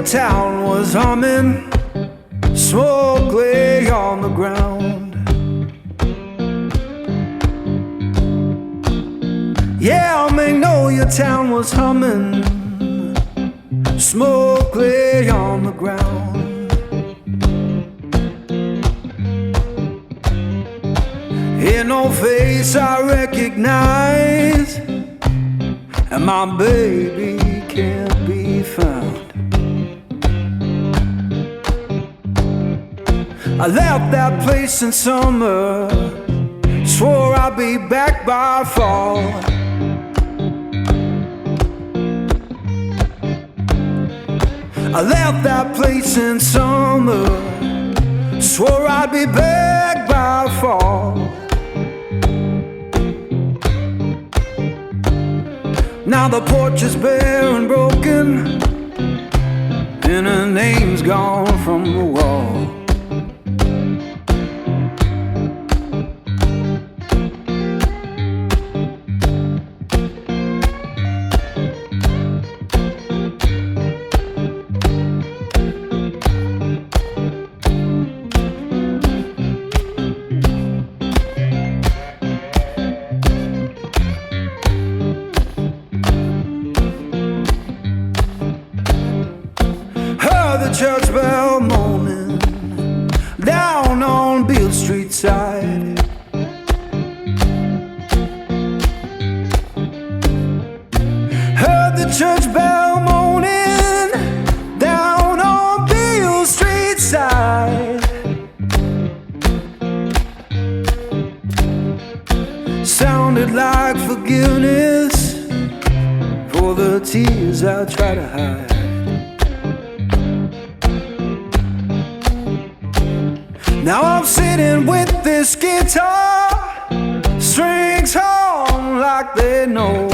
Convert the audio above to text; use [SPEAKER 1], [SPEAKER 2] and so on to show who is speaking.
[SPEAKER 1] your town was humming, smoke lay on the ground. Yeah, I may know your town was humming, smoke lay on the ground. Ain't no face I recognize, and my baby can't be found. I left that place in summer, swore I'd be back by fall. I left that place in summer, swore I'd be back by fall. Now the porch is bare and broken, and her name's gone from the wall. The church bell moaning down on Beale Street side. Heard the church bell moaning down on Beale Street side. Sounded like forgiveness for the tears I try to hide. Now I'm sitting with this guitar, strings hum like they know.